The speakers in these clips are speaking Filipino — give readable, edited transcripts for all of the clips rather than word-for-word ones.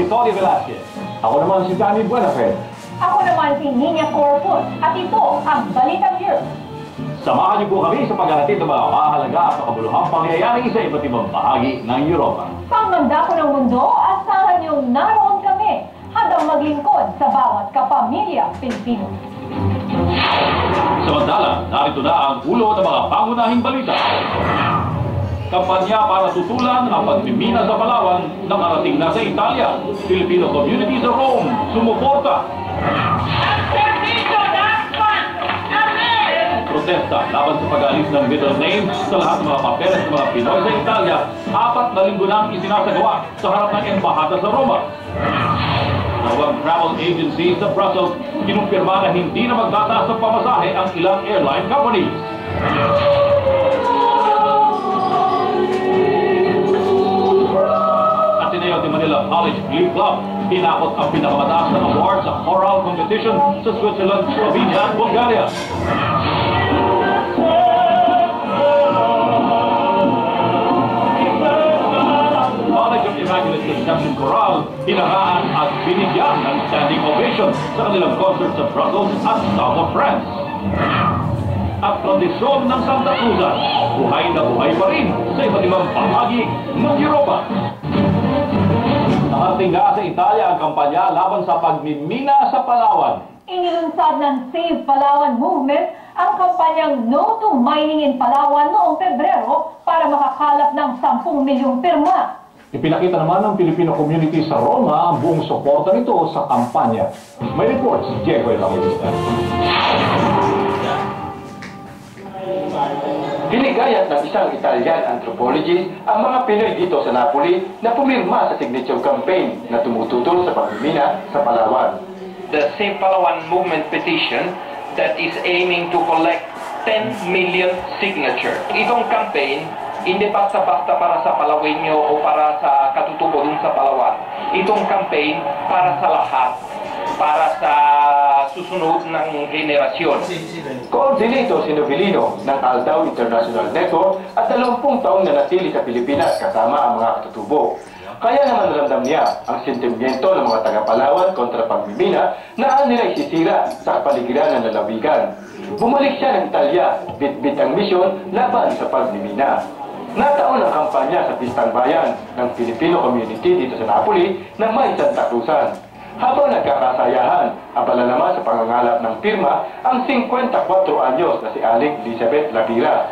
Tony Velasquez. Ako naman si Danny Buenafed. Ako naman si Nina Corpus. At ito ang Balitang Year. Samahan niyo po kami sa paghahatid ng mga mahalaga at makabuluhang pangyayari sa iba't ibang bahagi ng Europa. Pangganda ko ng mundo, asahan niyong naroon kami handang maglingkod sa bawat kapamilya Pilipino. Samantala, narito na ang ulo ng mga pangunahing balita. Kampanya para tutulan ang pagmimina sa Palawan nakarating na sa Italia. Filipino community sa Rome, sumuporta. Protesta laban sa pag-alis ng middle names sa lahat ng mga papeles ng mga Pinoy sa Italia. 4 na linggo nang isinasagawa sa harap ng embahada sa Roma. Dalawang travel agencies sa Brussels kinumpirma na hindi na magtataas ng pamasahe ang ilang airline companies. Ateneo de Manila College Glee Club tinakot ang pinakamataas na award sa choral competition sa Switzerland, Slovenia at Bulgaria. College of Immaculate Conception Choral hinagaan at binigyan ng standing ovation sa kanilang concert sa Brussels at South of France. At tradisyon ng Santa Cruzan, buhay na buhay pa rin sa iba't ibang bahagi ng Europa. Nakarating nga sa Italia ang kampanya laban sa pagmimina sa Palawan. Inilunsad ng Save Palawan Movement ang kampanyang No to Mining in Palawan noong Pebrero para makakalap ng 10 milyong pirma. Ipinakita naman ng Filipino community sa Roma ang buong suporta nito sa kampanya. May report si Diego Evangelista. Hinigayat ng isang Italian anthropologist ang mga Pinoy dito sa Napoli na pumirma sa signature campaign na tumututol sa pagmimina sa Palawan. The Save Palawan movement petition that is aiming to collect 10 million signatures. Itong campaign, hindi basta-basta para sa Palawenyo o para sa katutubo dun sa Palawan. Itong campaign para sa lahat, para sa susunod ng henerasyon. Coordinator si Novelino ng Aldao International Network at 20 taong nanatili sa Pilipinas kasama ang mga katutubo. Kaya naman ramdam niya ang sentimiento ng mga taga-Palawan kontra pagmimina na nila isisira sa kapaligiran ng lalawigan. Bumalik siya ng Italia, bit-bit ang misyon laban sa pagmimina. Nataon ang kampanya sa Pistang Bayan ng Filipino community dito sa Napoli na may Santa Cruzan. Habang nagkakasayahan, abala naman sa pangangalap ng pirma ang 54 anyos na si Aling Elizabeth Lavira.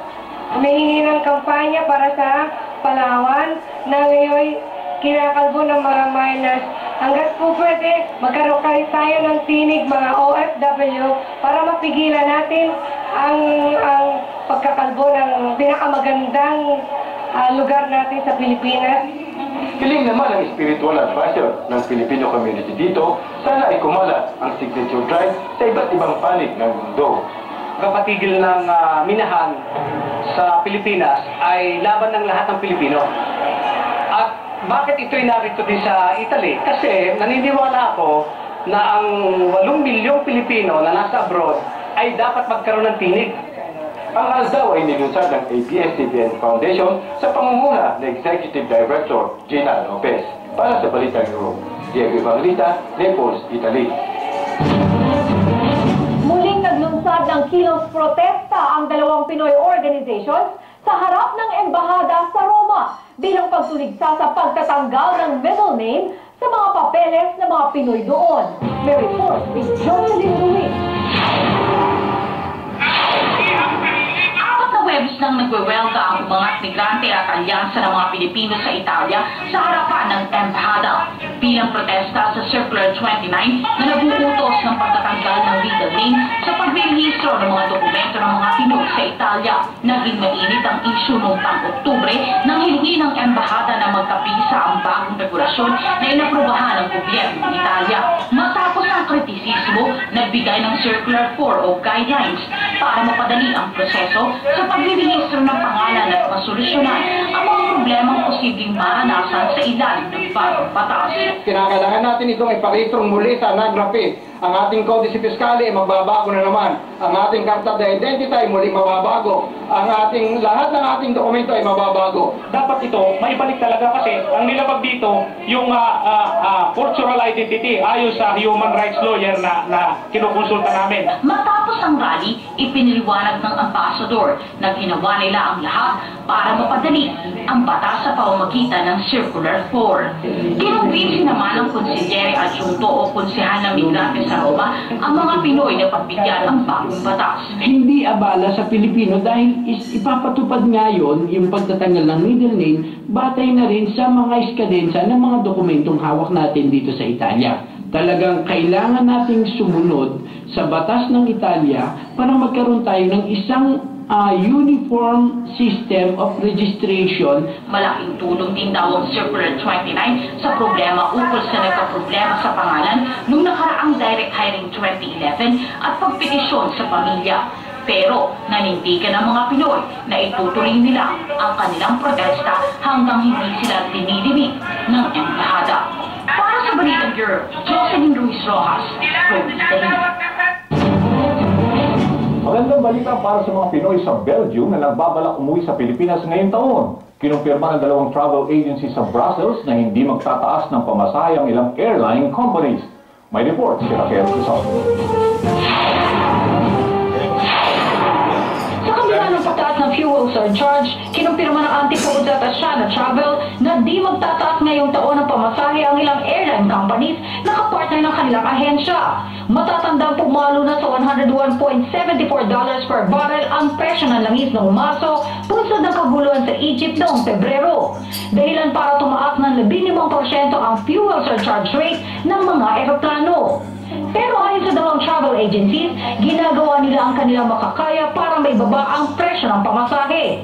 Humihingi ng kampanya para sa Palawan na ngayon kinakalbo ng mga miners. Hanggat po pwede, magkaroon tayo ng tinig mga OFW para mapigilan natin ang pagkakalbo ng pinakamagandang lugar natin sa Pilipinas. Hiling naman ang spiritual advisor ng Filipino community dito, sana ay kumalat ang signature drive sa iba't ibang panig ng mundo. Kapatigil ng minahan sa Pilipinas ay laban ng lahat ng Pilipino. At bakit ito'y narito din sa Italy? Kasi naniniwala ako na ang 8 milyong Pilipino na nasa abroad ay dapat magkaroon ng tinig. Ang Aldao ay nilunsad ng ABS-CBN Foundation sa pangunguna ng Executive Director Gina Lopez. Para sa Balitang Europe, Diego Evangelista, Naples, Italy. Muling naglunsad ng kilos protesta ang 2 Pinoy organizations sa harap ng embahada sa Roma bilang pagtuligsa sa pagtatanggal ng middle name sa mga papeles ng mga Pinoy doon. May report si Jocelyn Luis. Webs nang nagwewelga ang mga migrante at alyansa ng mga Pilipino sa Italia sa harapan ng embahada bilang protesta sa Circular 29 na naguutos ng pagtatanggal ng legal name sa pagrehistro ng mga dokumento ng mga Pinoy sa Italia. Naging mainit ang issue noong Oktubre nang hilingi ng embahada na magkapisa ang bagong regulasyon na inaprubahan ng gobyerno ng Italia. Matapos ang kritisismo, nagbigay ng Circular 4 o guidelines para mapadali ang proseso sa pagrehistro ng pangalan at masolusyonan ang mga problemang posibleng maranasan sa ilalim ng bagong batas. Kinakailangan natin itong ipakitrong muli sa NAGRAPID. Ang ating Codice Fiscale ay magbabago na naman. Ang ating Carta de Identidad ay muli mababago. Ang ating lahat ng ating dokumento ay mababago. Dapat ito, maibalik talaga kasi ang nilabag dito, yung cultural identity ayon sa human rights lawyer na kinukonsulta namin. Matapos ang rally, ipiniliwanag ng ambassador na ginawa nila ang lahat para mapadali ang batas sa pamamagitan ng Circular 4. Kinumbinsi naman ng konsilyere adjunto o konsehan ng migrante sa Roma ang mga Pinoy na pagbigyan ang bagong batas. Hindi abala sa Pilipino dahil ipapatupad ngayon yung pagtatanggal ng middle name batay na rin sa mga iskadensa ng mga dokumentong hawak natin dito sa Italia. Talagang kailangan nating sumunod sa batas ng Italia para magkaroon tayo ng isang uniform system of registration. Malaking tulong din daw ang Circular 29 sa problema ukol sa nagka-problema sa pangalan nung nakaraang direct hiring 2011 at pagpetisyon sa pamilya. Pero nanindigan ang mga Pinoy na itutuloy nila ang kanilang protesta hanggang hindi sila dinilimik ng embahada. Para sa Balitang Bureau, Jocelyn Ruiz Rojas, from Italy. Magandang balita para sa mga Pinoy sa Belgium na nagbabalak umuwi sa Pilipinas ngayong taon. Kinumpirma ng dalawang travel agency sa Brussels na hindi magtataas ng pamasahe ang ilang airline companies. May report si Raquel Crisostomo. Sa kabila ng pagtaas ng fuel surcharge, kinumpirma ng Antipodes at Asiana Travel na di magtataas ngayong taon ng pamasahe ang ilang airline companies na kapartner ng kanilang ahensya. Matatandang pumalo na sa $101.74 per barrel ang presyo ng langis noong Marso, punsod ng kaguluhan sa Egypt noong Pebrero. Dahilan para tumaas ng 15% ang fuel surcharge rate ng mga eroplano. Pero ayon sa dalawang travel agencies, ginagawa nila ang kanilang makakaya para maibaba ang presyo ng pamasahe.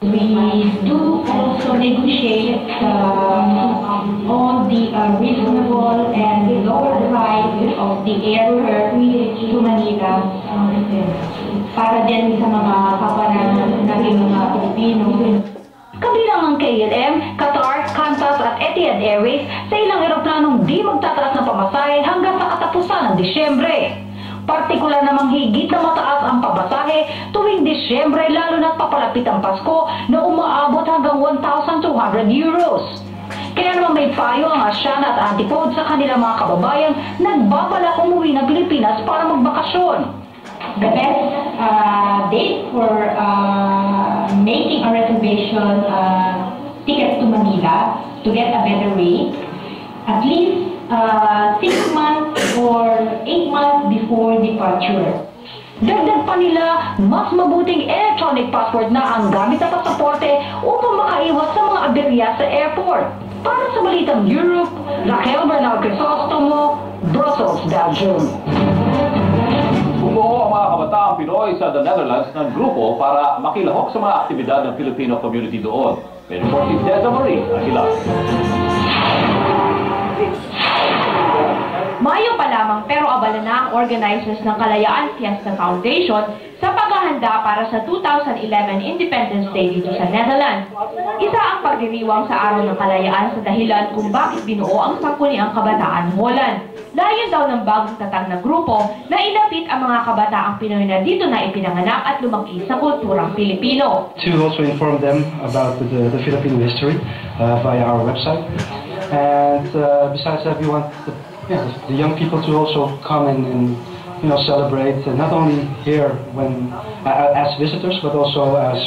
We do also negotiate on the reasonable and lower price of the airfare to Manila para din sa mga kapananan ng mga Pilipino. Kabilang ang KLM, Qatar, Qantas at Etihad Airways sa ilang eroplanong di magtataas ng pamasahe hanggang sa katapusan ng Disyembre. Partikular namang higit na mataas ang pamasahe tuwing Disyembre lalo na't papalapit ang Pasko na umaabot hanggang 1,200 euros. Kaya naman may payo ang Asiana at Antipodes sa kanilang mga kababayang nagbabalak umuwi ng Pilipinas para magbakasyon. The best date for making a reservation ticket to Manila to get a better rate, at least 6 months or 8 months before departure. Dagdag pa nila, mas mabuting electronic passport na ang gamit na pasaporte upang makaiwas sa mga aberya sa airport. Para sa Balitang Europe, Raquel Bernal Crisostomo, Brussels, Belgium. Bumuo ang mga kabataang Pinoy sa The Netherlands ng grupo para makilahok sa mga aktibidad ng Filipino community doon. May report si Deza Marie Aguilar. Mayo pa lamang pero abala na ang organizers ng Kalayaan Fiesta Foundation sa paghahanda para sa 2011 Independence Day dito sa Netherlands. Isa ang pagdiriwang sa Araw ng Kalayaan sa dahilan kung bakit binuo ang Sangguniang Kabataan Holland. Layon daw ng bagong tatag na grupo na ilapit ang mga kabataang Pinoy na dito na ipinanganak at lumaki sa kulturang Pilipino. To also inform them about the Filipino history via our website. And besides that, we want the young people to also come and celebrate, not only here when as visitors, but also as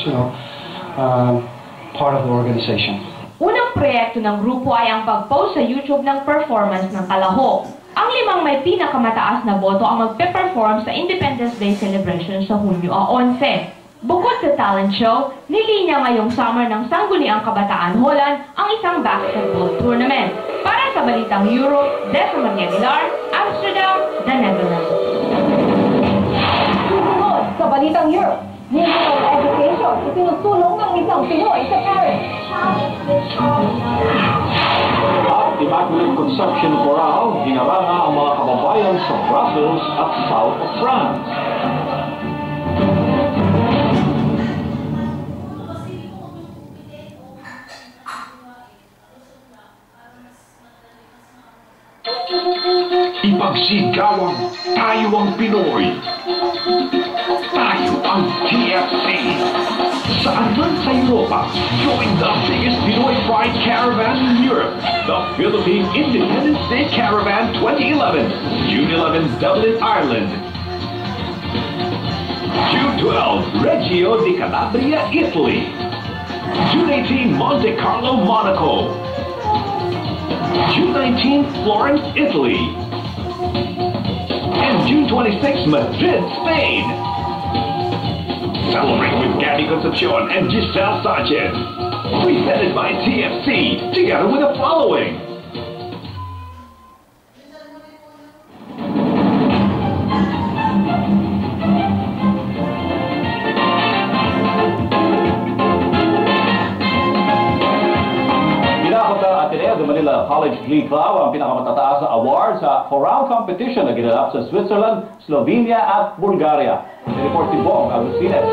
part of the organization. Unang proyekto ng grupo ay ang pag-post sa YouTube ng performance ng Kalahok. Ang 5 may pinakamataas na boto ang magpe-perform sa Independence Day celebration sa Hunyo 11. Bukod sa talent show, nilinya ngayong summer ng Sangguniang Kabataan Holland ang isang basketball tournament. Para sa Balitang Europe, Deza Marie Aguilar, Amsterdam, The Netherlands. Susunod sa Balitang Europe, musical education, itinutulong ng isang Pinoy sa Paris. At Immaculate Conception Choral, hinaranga ang mga kababayan sa Brussels at South of France. ipagsigawang tayo ang Pinoy. Tayo ang TFC. Saan man sa Europa, join the biggest Pinoy Pride Caravan in Europe, the Philippine Independence Day Caravan 2011, June 11, Dublin, Ireland. June 12, Reggio di Calabria, Italy. June 18, Monte Carlo, Monaco. June 19, Florence, Italy. And June 26, Madrid, Spain. Celebrate with Gabby Concepcion and Giselle Sanchez. Presented by TFC, together with the following. Ateneo de Manila College Glee Club ang pinakamataas na award sa chorale competition na ginanap sa Switzerland, Slovenia at Bulgaria. Report si Bong Agustines.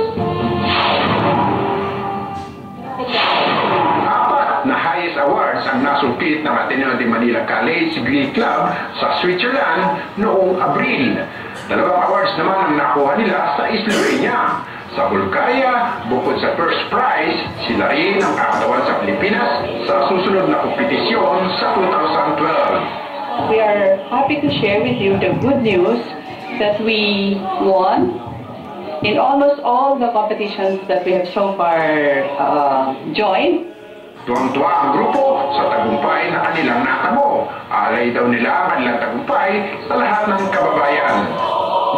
Apat na highest awards ang nasungkit ng Ateneo de Manila College Glee Club sa Switzerland noong Abril. 2 awards naman ang nakuha nila sa Slovenia. Sa Bulgaria, bukod sa first prize, sila rin ang kakatawan sa Pilipinas sa susunod na kompetisyon sa 2012. We are happy to share with you the good news that we won in almost all the competitions that we have so far joined. Tuwang-tuwa ang grupo sa tagumpay na kanilang natamo. Alay daw nila ang kanilang tagumpay sa lahat ng kababayan.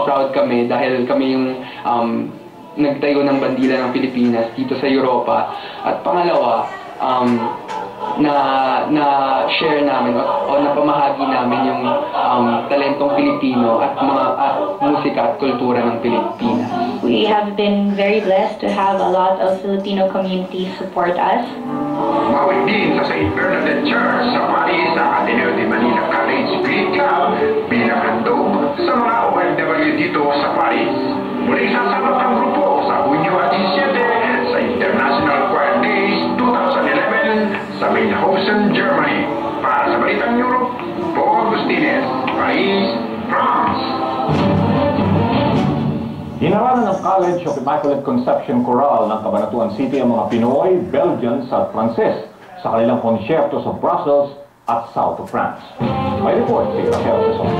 Proud kami dahil kami yung nagtayo ng bandila ng Pilipinas dito sa Europa. At pangalawa, na-share namin o napamahagi namin yung talentong Pilipino at musika at kultura ng Pilipinas. We have been very blessed to have a lot of Filipino community support us. Mawit din sa St. Bernadette Church sa Paris ang Ateneo de Manila College Glee Club bilang handog sa mga OFW dito sa Paris. Muli sasabot ang grupo sa Hunyo 17 sa International Choir Days 2011 sa Mainhausen, Germany. Para sa Balitang Europe, Paul Agustines, Paris, France. Hinaralan ng College of Immaculate Conception Chorale ng Cabanatuan City ang mga Pinoy, Belgians at Frances sa kanilang konsyerto sa Brussels at South of France. May report si Raquel Sison.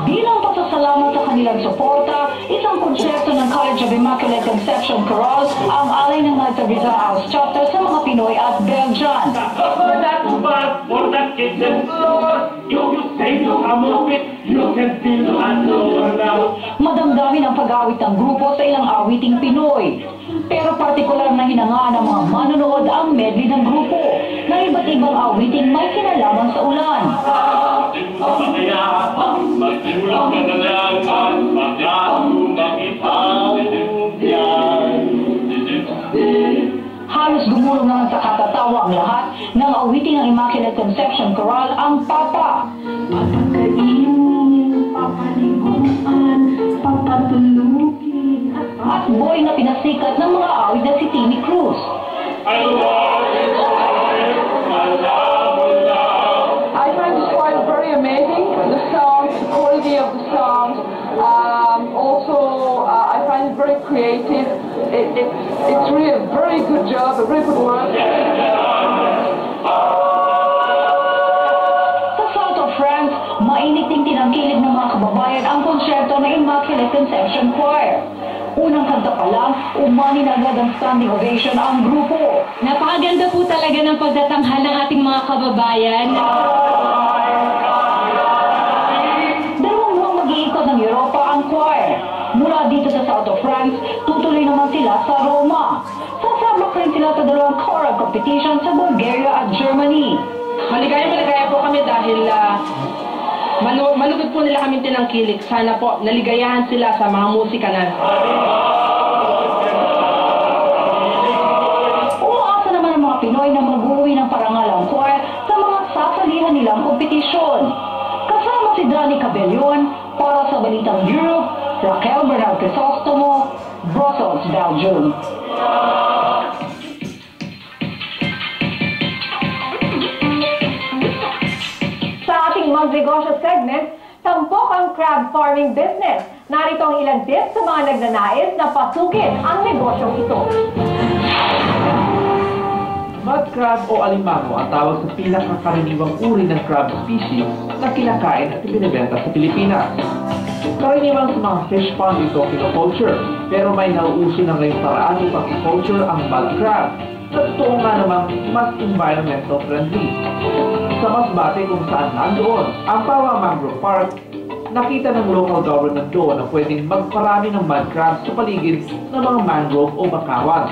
Bilang pasasalamat sa kanilang suporta, isang konsyerto ng College of Immaculate Conception Chorale ang alay ng Knights of Rizal House Chapter sa mga Pinoy at Belgian. Madamdamin ang pag-awit ng grupo sa ilang awiting Pinoy. Pero partikular na hinangaan ng mga manonood ang medley ng grupo na iba't ibang awiting may kinalaman sa ulan. Halos gumulong naman sa katatawa ang lahat ng awiting ng Immaculate Conception Chorale ang Papa. Papakainin, papaliguan, papatulugin, at boy na pinasikat ng mga awit na si Timmy Cruz. I find this choir very amazing. The songs, the quality of the songs. I find it very creative. It's really a very good job, a very good work. Sa South of France, mainit din tinangkilig ng mga kababayan ang konsyerto ng Immaculate Conception Choir. Unang kanta pa lang, umani na agad ang standing ovation ang grupo. Napakaganda po talaga ng pagtatanghal ng ating mga kababayan. Dalawang buwang mag-iikot ng Europa ang choir. Mula dito sa South of France, tutuloy naman sila sa Roma. Sasama rin sila sa dalawang choral competition sa Bulgaria at Germany. Maligaya po kami dahil malugod po nila kami tinangkilik. Sana po naligayahan sila sa mga musika na. Umaasa naman ang mga Pinoy na mag-uwi ng parangal ang choir sa mga sasalihan nilang kompetisyon. Kasama si Danny Cabellion para sa Balitang Europe, Raquel Bernal Crisostomo, Brussels, Belgium. crab farming business. Narito ang ilang tips sa mga nagnanais na pasukin ang negosyong ito. Mud crab o alimango ang tawag sa pinakakaraniwang uri ng crab species na kinakain at ibinebenta sa Pilipinas. Karaniwang sa mga fish pond ito kinoculture, pero may nauuso na ngayong paraan upang i-culture ang mud crab na totoo nga namang mas environmental friendly. Sa Masbate kung saan nandoon ang Pawa Mangrove Park, nakita ng local government doon na pwedeng magparami ng mud crabs sa paligid ng mga mangrove o bakawan.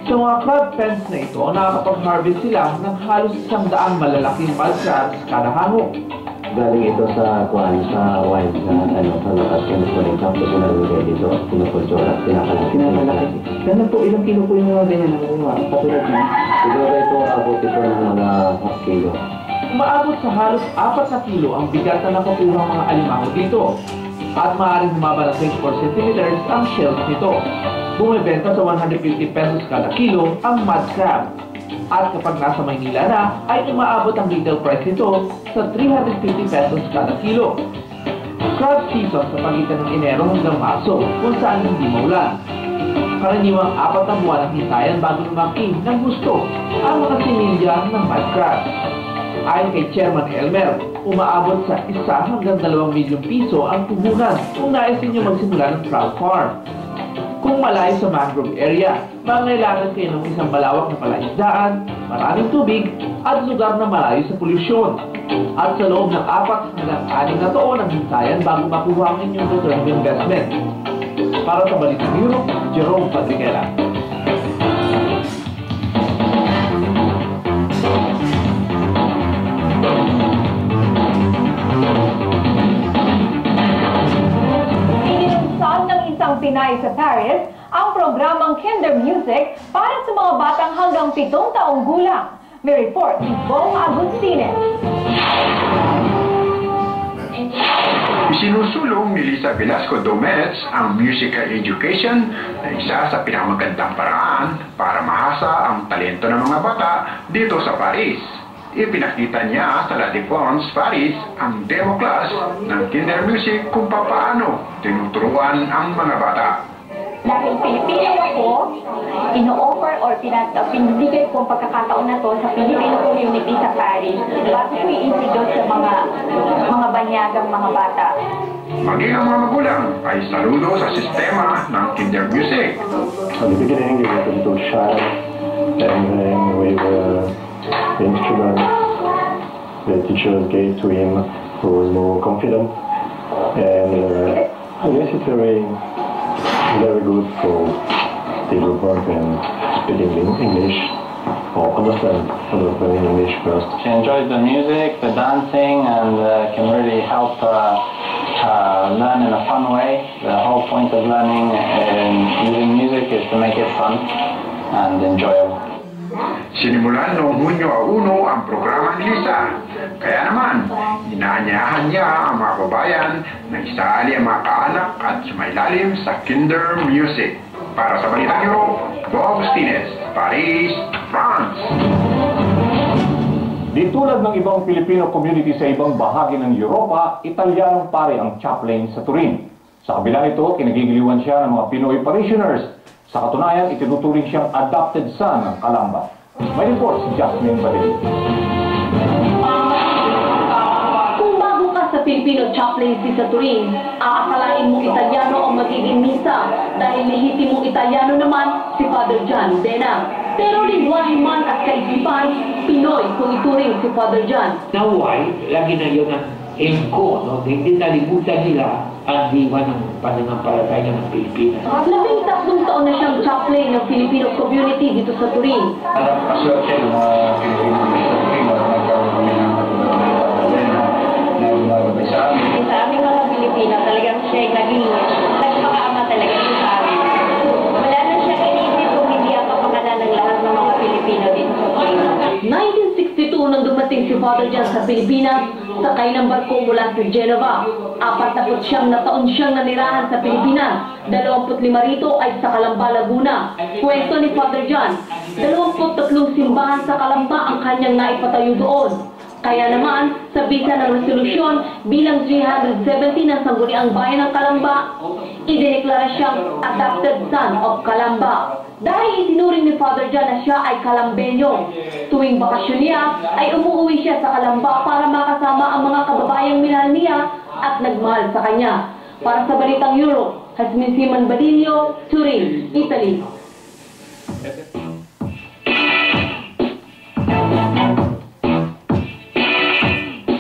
Sa mga crab pens na ito, nakakapag-harvest sila ng halos 100 malalaking mud crabs kada hango. Galing ito sa wild na sa lakas na nagkulitan po sila dito, kinukultura at pinakalaki. Ganun po, ilang kilo po yung mga ganyan na mga katulad niya? Siguro ito abot ito ng mga half kilo. Umaabot sa halos 4 na kilo ang bigat na nakukuha ng mga alimango dito. At maaaring humaba ng 24 centimeters ang shells nito. Bumibenta sa 150 pesos kada kilo ang mud crab. At kapag nasa Maynila na, ay umaabot ang retail price nito sa 350 pesos kada kilo. Crab season sa pagitan ng Enero hanggang Marso kung saan hindi maulan. Karaniwang 4 na buwan ang hintayan bago lumaki ng gusto ang mga similya ng mud crab. Ayon kay Chairman Elmer, umaabot sa 1 hanggang 2 milyong piso ang puhunan kung nais ninyo magsimula ng crab farm. Kung malayo sa mangrove area, mangailangan kayo ng isang malawak na palaisdaan, maraming tubig, at lugar na malayo sa polusyon. At sa loob ng 4 hanggang 6 na taon ang hintayan bago makuha ang inyong return of investment. Para sa Balitang Europe, Jerome Padriguera. Pinay sa Paris ang programang Kinder Music para sa mga batang hanggang 7 taong gulang. May report si Bong Agustines. Isinusulong ni Lisa Velasco Domez ang musical education na isa sa pinakamagandang paraan para mahasa ang talento ng mga bata dito sa Paris. Ipinakita niya sa La Défense, Paris, ang demo class ng Kinder Music kung paano tinuturuan ang mga bata. Dahil Pilipino ako, ino-offer or pinibigay ko ang pagkakataon na to sa Filipino community sa Paris bago ko i-introduce sa mga banyagang mga bata. Maging ang mga magulang ay saludo sa sistema ng Kinder Music. At the beginning, it was a little shy, and then with instruments, the teacher gave to him who was more confident, and I guess it's very good for development and speaking English or understanding English first. She enjoys the music, the dancing, and can really help learn in a fun way. The whole point of learning and using music is to make it fun and enjoyable. Sinimulan noong Hunyo 1 ang programa ni Lisa. Kaya naman, inaanyahan niya ang mga kabayan na isali ang mga kaanak at sumailalim sa Kinder Music. Para sa Balitang Europe, Bo Agustines, Paris, France. Di tulad ng ibang Filipino community sa ibang bahagi ng Europa, Italianong pare ang chaplain sa Turin. Sa kabila nito, kinagigiliwan siya ng mga Pinoy parishioners. Sa katunayan, itinuturing siyang adopted son ng Kalamba. May report si Jasmine Badil. Kung bago ka sa Filipino chaplaincy sa Turin, aakalain mong Italiano ang magiging misa dahil lehitimong Italiano naman si Father John Dena. Pero lingwahe man at kaisipan, Pinoy kung ituring si Father John. Naway, lagi na yun ang engko, no? Hindi nalimutan nila ang diwa ng pananampalataya ng Pilipinas. 13 taon na siyang chaplain ng Filipino community dito sa Turin. Aswerte ng mga Pilipino na nagkaroon kami ng na lumababay sa amin. Sa aming mga Pilipino, talagang siya ay naging nagpakaama talaga siya sa amin. Wala na siya iniisip kung hindi ang kapakanan ng lahat ng mga Pilipino dito sa Turin. 1962 nang dumating si Father John sa Pilipinas, sakay ng barko mula sa Genova. 49 na taon siyang nanirahan sa Pilipinas. 25 rito ay sa Calamba, Laguna. Kwento ni Father John, 23 simbahan sa Calamba ang kanyang naipatayo doon. Kaya naman, sa bisa ng resolusyon bilang 370 ng Sangguniang Bayan ng Calamba, idineklara siyang adopted son of Calamba. Dahil itinuring ni Father John na siya ay Calambeño. Tuwing bakasyon niya, ay umuwi siya sa Calamba para makasama ang mga kababayang minahal niya at nagmahal sa kanya. Para sa Balitang Europe, Hasmin Simon Badillo, Turin, Italy.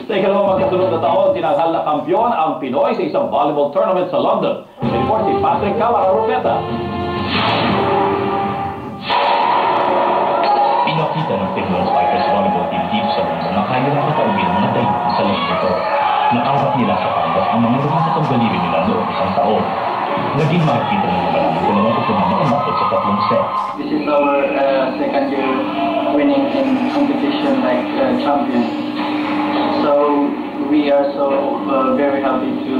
Sa ikalawang magkasunod na taon, tinanghal na kampyon ang Pinoy sa isang volleyball tournament sa London. Report si Patrick Camararupeta. Pinakita ng Philippine Spikers volleyball team dito sa London na kaya na kataubin ang mga tayo sa loob nito. Nakawat nila sa kandas ang mga lumasatang daliri nila noong isang taon. Naging makikita ng mga namin kung naman ito na makamapot sa 3 sets. This is our second year winning in competition like champion. So we are so very happy to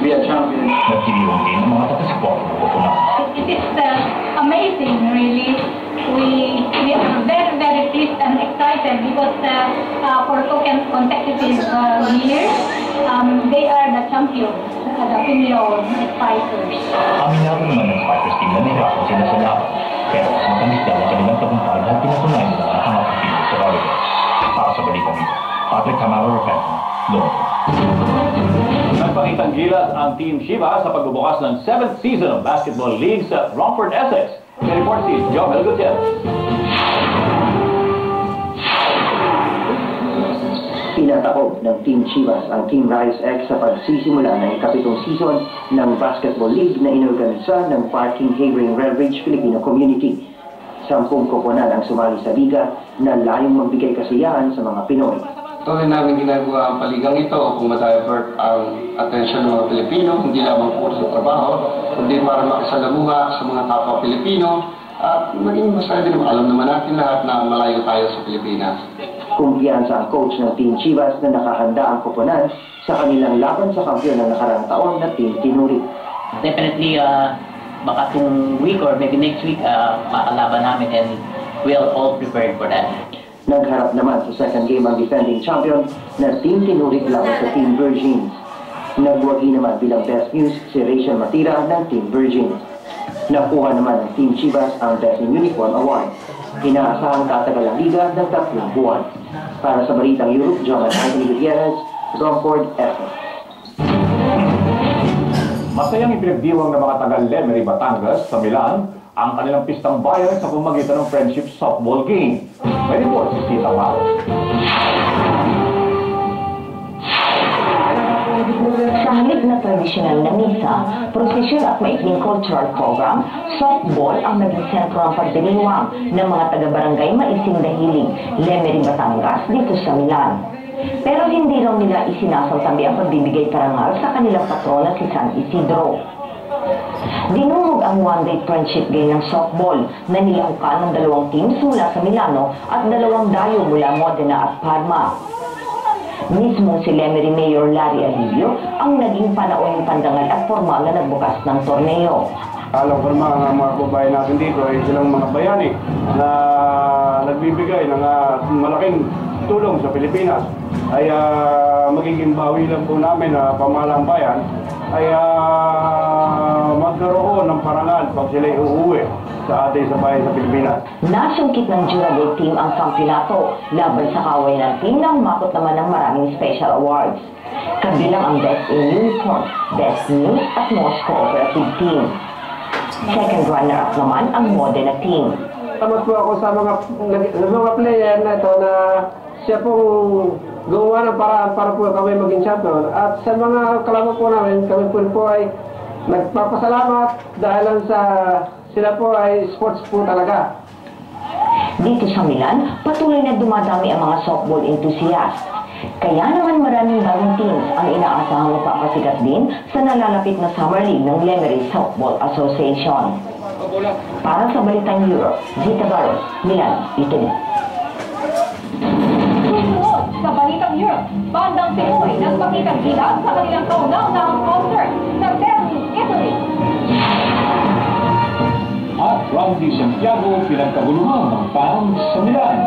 be a champion. Nagkiliwang din ang mga taga-support ng Koponan. It is amazing, really. We are very pleased and excited because for consecutive years, they are the champions, the Pinoy Spikers. Aminado naman ng Spikers team na nahirapan sila sa laban. Pero mas matamis daw ang kanilang tagumpay dahil pinatunayan nila ang hangat ng Pinoy sa volleyball. Para sa Balitang Ito, Patrick Camararupeta, London. Nagpakitang gilas ang Team Shiva sa pagbubukas ng 7th season of Basketball League sa Romford, Essex. May report si Joel Gutierrez. Pinatakob ng Team Chivas ang Team Rise X sa pagsisimula ng ika-7 season ng Basketball League na inorganisa ng Parking Havering Redbridge Filipino Community. 10 koponan ang sumali sa liga na layong magbigay kasiyahan sa mga Pinoy. Tuloy namin ginagawa ang paligang ito upang ma-divert ang atensyon ng mga Pilipino, hindi lamang puro sa trabaho, kundi para makisalamuha sa mga kapwa Pilipino at maging masaya din. Alam naman natin lahat na malayo tayo sa Pilipinas. Kumpiyansa ang coach ng Team Chivas na nakahanda ang koponan sa kanilang laban sa kampiyon ng nakaraang taon na Team Tinuri. Definitely, baka itong week or maybe next week, makalaban namin and we're all prepared for that. Nagharap naman sa second game ang defending champion na Team Tinurit laban sa Team Virgins. Nagwagi naman bilang best news si Rachel Matira ng Team Virgins. Nakuha naman ng Team Chivas ang Best in Uniform Award. Inaasahang tatagal ang liga ng 3 buwan. Para sa Balitang Europe, John Anthony Gutierrez, Romford, Essex. Masayang ipinagdiwang ng mga taga-Lemery, Batangas sa Milan ang kanilang pistang bayan sa pamamagitan ng friendship softball game. May report si Tita Mao. Sa halip na tradisyonal na misa, prosesyon at maikling cultural program, softball ang naging sentro ng pagdiriwang ng mga taga-barangay Maising Dahiling, Lemery, Batangas dito sa Milan. Pero hindi raw nila isinasasabi ang pagbibigay parangal sa kanilang patrona si San Isidro. Dinungog ang one-day friendship game ng softball na nilahukan ng 2 teams mula sa Milano at 2 dayo mula Modena at Parma. Mismo si Lemery Mayor Larry Alilio ang naging panauhing pandangal at formal na nagbukas ng torneo. Alam ko naman ang mga kababayan natin dito ay silang mga bayani na nagbibigay ng malaking tulong sa Pilipinas. Ay magiging bawi lang po namin na pamahalang bayan ay magkaroon ng parangal pag sila uuwi sa atin sa bayan sa Pilipinas. Nasungkit ng Juragay team ang kampyonato laban sa kaway ng team na umakot naman ng maraming special awards. Kabilang ang Best in Uniform, Best News at Most Cooperative Team. Second runner-up naman ang Modena team. Salamat po ako sa mga player na ito na siya pong gumawa ng paraan para po kami maging champion. At sa mga kalama po namin, kami po ay nagpapasalamat dahil sa sila po ay sports po talaga. Dito sa Milan, patuloy na dumadami ang mga softball enthusiasts. Kaya naman maraming bagong teams ang inaasahang magpapasikat din sa nalalapit na Summer League ng Lemery Softball Association. Para sa Balitang Europe, Zita Barros, Milan, Italy. Susunod sa Balitang Europe, bandang Pinoy nagpakitang gilas sa kanilang kaunang-unahang concert sa Berlin, Italy. At Randy Santiago pinagkaguluhan ng fans sa Milan.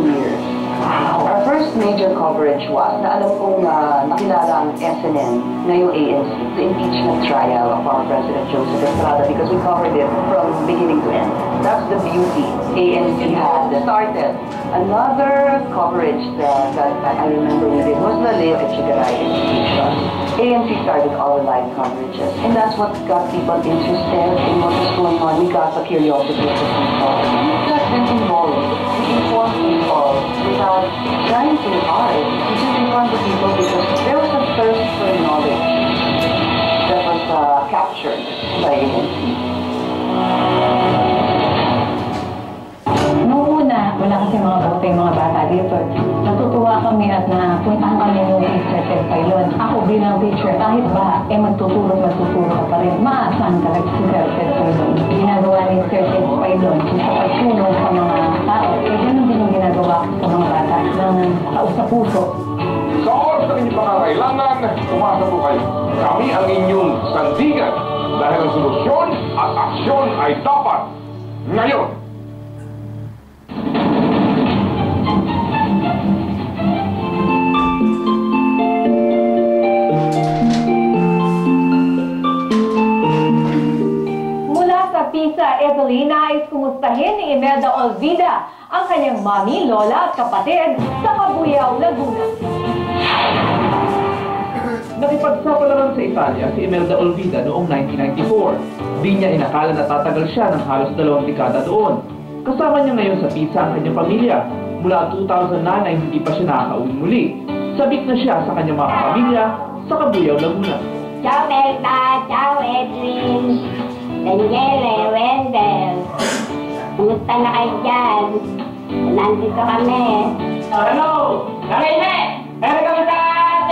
years. Our first major coverage was na alam kong nakilala ang SNN na yung ANC, the impeachment trial of our President Joseph Estrada, because we covered it from beginning to end. That's the beauty. ANC had started. Another coverage that I remember we did was the Leo Echegaray impeachment. ANC started all the live coverages, and that's what got people interested in what was going on. We got the curiosity of the people. We got them involved. We informed people without trying too hard. We just informed the people because there was a thirst for knowledge that was captured by ANC. Noong una, wala kasi mga bote yung mga bata dito. Natutuwa kami at napuntahan kami yung teacher Ted Pailon. Ako bilang teacher, kahit ba, magtuturo ka pa rin. Maasahan talaga si Sir Ted Pailon. Ginagawa ni Sir Ted Pailon sa pagtulong sa mga tao. Ganun din yung ginagawa ko sa mga bata ng sa puso. Sa oras ng inyong pangangailangan, tumasa po kayo. Kami ang inyong sandigan dahil ang solusyon at aksyon ay dapat ngayon. Pisa, Italy, nais kumustahin ni Imelda Olvida ang kanyang mami, lola at kapatid sa Cabuyao, Laguna. Nakipagsapalaran sa Italia si Imelda Olvida noong 1994. Di niya inakala na tatagal siya ng halos 2 dekada doon. Kasama niya ngayon sa Pisa ang kanyang pamilya. Mula 2009 ay hindi pa siya nakakauwi muli. Sabik na siya sa kanyang mga pamilya sa Cabuyao, Laguna. Ciao Melda, ciao Edwin, Daniele, Wendell. Kumusta na kayo dyan? Nandito kami. Hello! Karine! Meron kami sa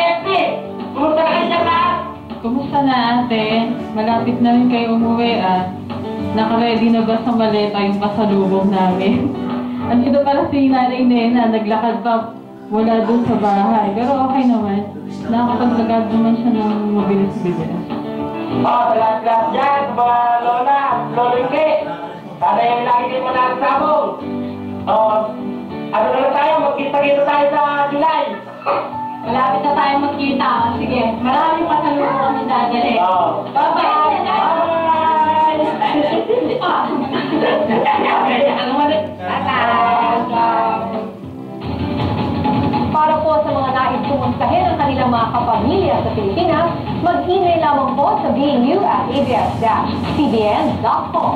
safety! Kumusta na kayo dyan lahat? Kumusta na ate? Malapit na rin kayo umuwi at naka-ready na ba sa maleta yung pasalubong namin? Andito pala si Nanay Nena, naglakad pa wala doon sa bahay. Pero okay naman. Nakapaglagad naman siya ng mabilis-bilis. Lahat dyan, mga lola, lolo hindi. Sana yung lagi din mo na ang sabong. Ano na lang tayo, magkita-kita tayo sa July. Malapit na tayo magkita. Sige, maraming pasalubong kami dadali. Bye-bye! Para po sa mga nais kumustahin ang kanilang mga kapamilya sa Pilipinas, mag-email lamang po sa bnu@abs-cbn.com.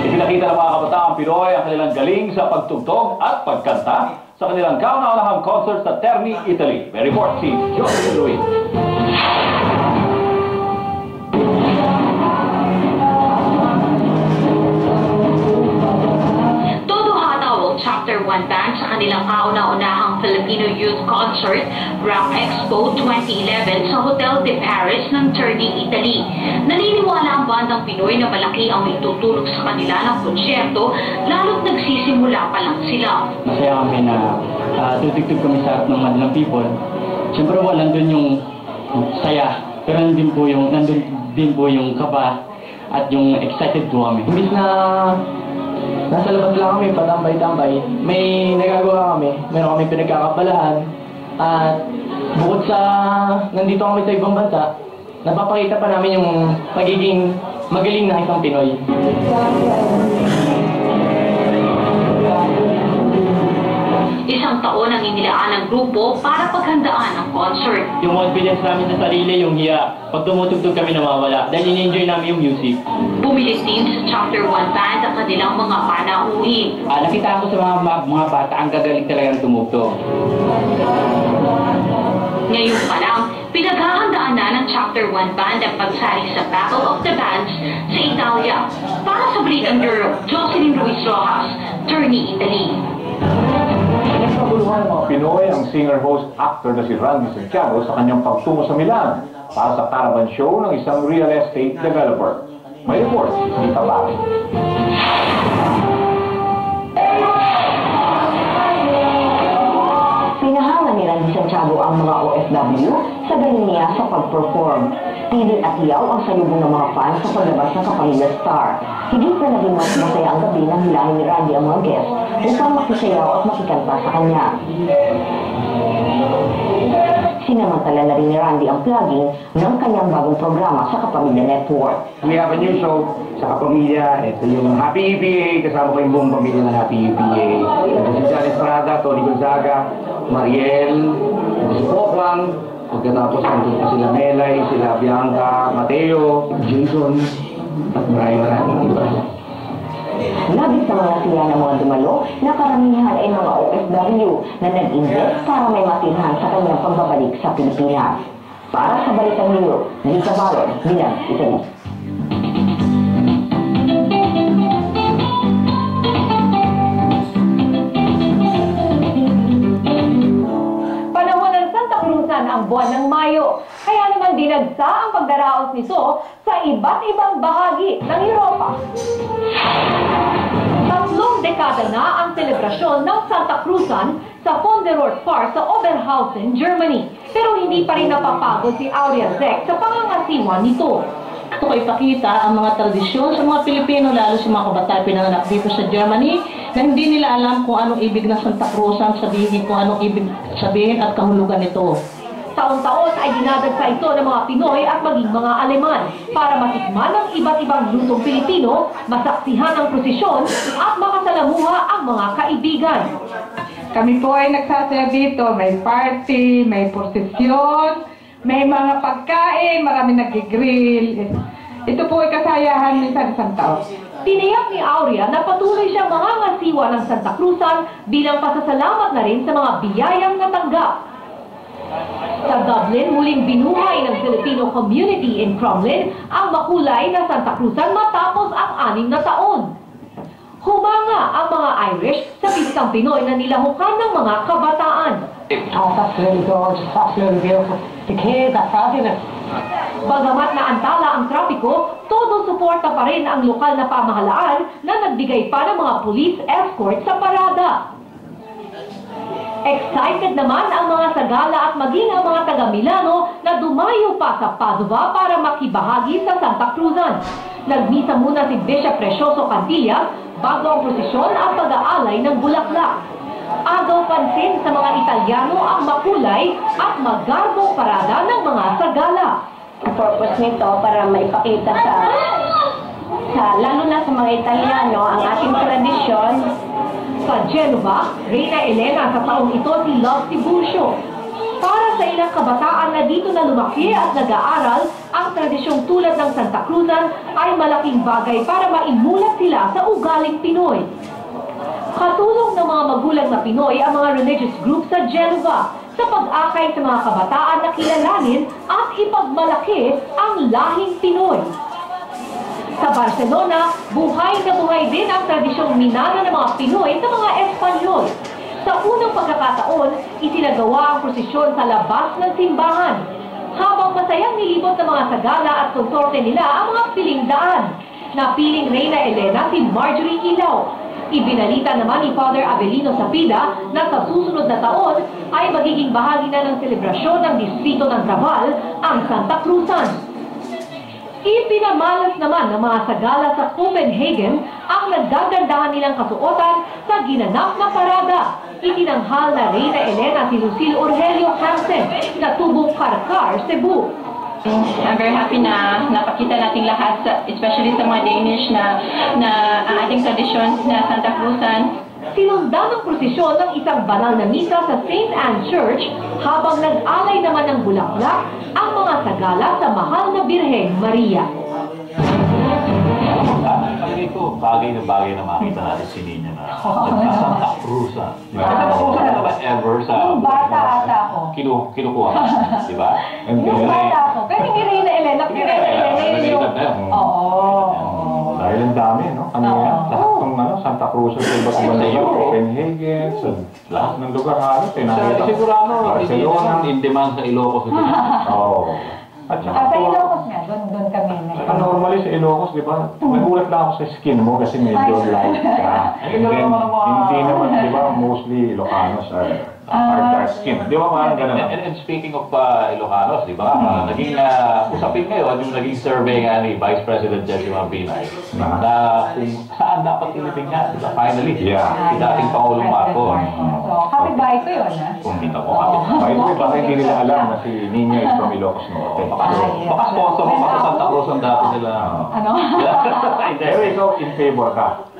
Ipinakita ng mga kabataang Pinoy ang kanilang galing sa pagtugtog at pagkanta sa kanilang kauna-unahang concert sa Terni, Italy. May report si Josie Luis. Chapter 1 Band sa kanilang kauna-unahang Filipino Youth Concert, Rock Expo 2011 sa Hotel de Paris ng Terni, Italy. Naniniwala ang bandang Pinoy na malaki ang maitutulog sa kanila ng konsyerto, lalo't nagsisimula pa lang sila. Masaya kami na tutugtog kami sa harap ng madalang people. Siyempre walang doon yung saya, pero nandun din po yung kaba at yung excited po kami. Imbis na nasa labas lang kami, patambay-tambay. May nagagawa kami, meron kami pinagkakabalahan. At bukod sa nandito kami sa ibang bansa, napapakita pa namin yung pagiging magaling na isang Pinoy. Isang taon ang inilaan ng grupo para paghandaan ang concert. Yung confidence namin sa sarili, yung hiya, pag tumutugtog kami nawawala dahil in-enjoy namin yung music. Bumilis din sa Chapter 1 Band ang kanilang mga panauhin. Nakita ko sa mga bata, ang gagaling talagang tumugtog. Ngayon pa lang, pinaghahandaan na ng Chapter 1 Band ang pagsali sa Battle of the Bands sa Italia. Para sa Balitang Europe, Jocelyn Ruiz Rojas, Terni, Italy. Nagpaguluhan ng mga Pinoy ang singer-host-actor na si Randy Santiago sa kanyang pagtungo sa Milan para sa caravan show ng isang real estate developer. May report, Nita Bakit. Pinahangan ni Randy Galing Santiago ang mga OFW sa galing niya sa pag-perform. Tili at iyaw ang salubong ng mga fans sa paglabas ng Kapamilya Star. Higit na naging mas masaya ang gabi nang hilahin ni Randy ang mga guests upang makisayaw at makikanta sa kanya. Sinamantala na rin ni Randy ang plugging ng kanyang bagong programa sa Kapamilya Network. We have a new show sa Kapamilya. Ito yung Happy EPA. Kasama ko yung buong pamilya ng Happy EPA. Ito si Janice Prada, Tony Gonzaga, Mariel, ito si Pokwang. Pagkatapos nandun pa sila Melay, sila Bianca, Mateo, Jason, at maraming iba. Labis sa mga siya ng mga dumalo na karamihan ay mga OFW na nag-invest para may matirhan sa kanyang pagbabalik sa Pilipinas. Para sa Balitang Europe, Lisa Baron, Milan, Italy. Panahon ng Santa Cruzan ang buwan ng Mayo, kaya naman dinagsa ang pagdaraos nito sa iba't ibang bahagi ng Europa. 3 dekada na ang selebrasyon ng Santa Cruzan sa Fonderort Park sa Oberhausen, Germany. Pero hindi pa rin napapagod si Aurea Zek sa pangangasiwa nito. Ito ko ipakita ang mga tradisyon sa mga Pilipino, lalo sa mga kabataan pinanganak dito sa Germany, na hindi nila alam kung anong ibig ng Santa Cruzan, sabihin kung anong ibig sabihin at kahulugan nito. Taon-taon ay dinadagsa ito ng mga Pinoy at maging mga Aleman para matikman ng iba't ibang lutong Pilipino, masaksihan ang prosesyon at makasalamuha ang mga kaibigan. Kami po ay nagsasaya dito, may party, may prosesyon, may mga pagkain, marami nag-grill. Ito po ay kasayahan minsan isang taon. Tiniyak ni Aurea na patuloy siyang mangangasiwa ng Santa Cruzan bilang pasasalamat na rin sa mga biyayang natanggap. Sa Dublin, muling binuhay ng Filipino community in Crumlin ang makulay na Santa Cruzan matapos ang 6 na taon. Humanga ang mga Irish sa pistang Pinoy na nilahukan ng mga kabataan. Oh, that's really gorgeous. That's really beautiful. The kids are fabulous. Bagamat naantala ang trapiko, todo suporta pa rin ang lokal na pamahalaan na nagbigay pa ng mga police escort sa parada. Excited naman ang mga sagala at maging ang mga taga-Milano na dumayo pa sa Padua para makibahagi sa Santa Cruzan. Nagmisa muna si Bishop Precioso Cantilla bago ang prosesyon at pag-aalay ng bulaklak. Agaw pansin sa mga Italyano ang makulay at magarbong parada ng mga sagala. Ang purpose nito para maipakita sa lalo na sa mga Italyano ang ating tradisyon. Sa Genova, Reyna Elena sa taong ito si Love Tiburcio. Para sa ilang kabataan na dito na lumaki at nag-aaral, ang tradisyong tulad ng Santa Cruzan ay malaking bagay para maimulat sila sa ugaling Pinoy. Katulong ng mga magulang na Pinoy ang mga religious group sa Genova sa pag-akay sa mga kabataan na kilalanin at ipagmalaki ang lahing Pinoy. Sa Barcelona, buhay na buhay din ang tradisyong minana ng mga Pinoy sa mga Espanyol. Sa unang pagkakataon, isinagawa ang prosesyon sa labas ng simbahan. Habang masayang nilibot ng mga sagala at konsorte nila ang mga piling daan. Napiling Reyna Elena si Marjorie Ilaw. Ibinalita naman ni Father Avelino Sapida na sa susunod na taon ay magiging bahagi na ng selebrasyon ng distrito ng Raval ang Santa Cruzan. Ipinamalas naman ng mga sagala sa Copenhagen ang nagdagandahan nilang kasuotan sa ginanap na parada. Itinanghal na Reyna Elena si Lucille Orgelio Hansen na tubong Karkar, Cebu. I'm very happy na napakita nating lahat, especially sa mga Danish na ang ating tradisyon na Santa Cruzan. Sinundan ng prosesyon ng isang banal na misa sa St. Anne Church habang nag-alay naman ng bulaklak ang mga sagala sa mahal na Birheng Maria. Palagay ko, bagay na makita natin si Nina na Santa Cruzan. Wala ba ever sa... Bata ata ako. Kinukuha ka, di ba? Yung bata ako. Pero hindi Reyna Elena. Dahil ang dami, no? Lahat ng Santa Cruz, sa iba't ibang lugar, Copenhagen, sa lahat ng lugar halos, nakita. Sigurado, in demand sa Ilocos. Oo. At saka sa Ilocos nga, doon kami. Normally sa Ilocos, di ba? Nagulat na ako sa skin mo kasi medyo light ka. And then, hindi naman, di ba, mostly Ilocanos are dark skin. Di ba parang ganun? And speaking of Ilocanos, di ba? Naging usapin ngayon yung naging survey nga ni Vice President Jesse Marbinay na kung saan dapat ilibing nga, di ba? Finally, si dating Pangulong Marcos. So, kapit-bahay ko yun, ha? Kung kita ko kapit. By the way, baka hindi nila alam na si Nina is from Ilocos Norte. Baka sponsor mo pa sa Santa Cruz ang dati nila. Ano? Pero ikaw in favor ka.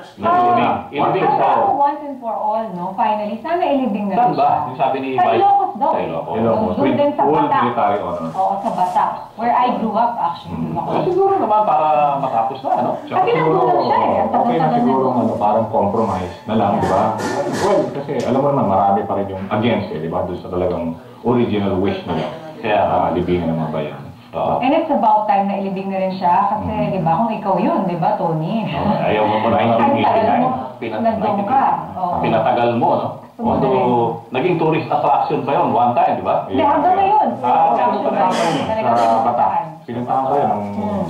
Ilibing sa once and for all, no? Finally, sana ilibing na saan rin ba? siya. Yung sabi ni Sa Vice? Ilocos daw. Ilocos. Doon din sa Full Bata. military honor. Oo, sa Bata. Where I grew up, actually. Siguro naman para matapos na, ano? Kasi nagulong siya eh. Ang Okay na tagal-tagal siguro na. parang compromise na lang, di ba? Well, kasi alam mo naman, marami pa rin yung against di ba? Doon sa talagang original wish nila. Kaya libingan ng mga bayan. And it's about time na ilibing na rin siya kasi, di ba, kung ikaw yun, di ba, Tony? Ayaw mo mo Ang tagal mo, 1989. nandun ka. Oo. Pinatagal mo, no? Although, naging tourist attraction pa yun, one time, di ba? Hindi, hanggang ngayon. Meron pa rin sa Bataan. Pinuntahan ko yun nung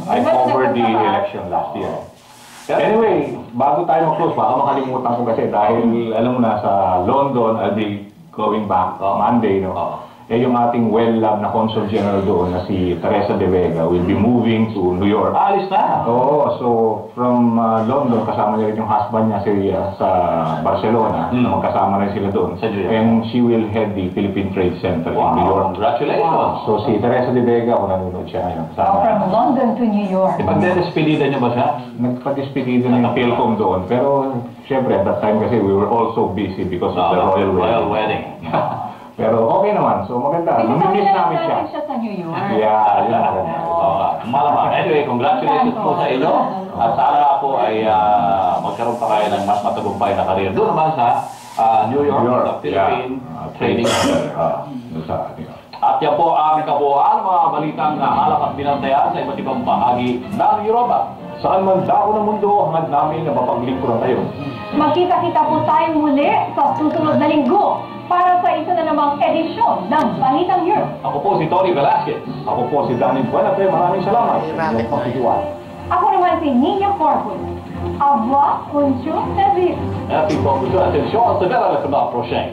I covered the election last year. Anyway, bago tayo mag-close, baka makalimutan ko kasi dahil alam mo na sa London, I'll be going back Monday, no? Eh yung ating well-loved na Consul General doon na si Teresa de Vega will be moving to New York. Alis na? Oo, so from London, kasama niya rin yung husband niya sa Barcelona, na magkasama rin sila doon. And she will head the Philippine Trade Center in New York. Congratulations! So si Teresa de Vega, kung nanonood siya ngayon. From London to New York. Ipagdedespedida niya ba siya? Nagpa-despedida ng Philcom doon. Pero syempre, at that time kasi we were also busy because of the royal wedding. Pero okay naman, so maganda. Namimiss namin siya. Siya sa New York. Yeah, yun maganda. Malamang. Anyway, congratulations po sa inyo. At sana po ay magkaroon pa kayo ng mas matagumpay na karir. Doon naman sa New York, sa Philippine Trading Center. At yan po ang kabuuan, mga balitang nahalap at binantayan sa iba't ibang bahagi ng Europa. Saan man dako ng mundo, hangad namin na mapaglingkuran kayo. Magkita-kita po tayo muli sa susunod na linggo para sa isa na namang edisyon ng Balitang Europe. Ako po si Tony Velasquez. Ako po si Danny Buenate. Maraming salamat. Ako naman si Nina Corpus. Au revoir, bonjour, salut. Merci beaucoup. Attention, on se verra la semaine prochaine.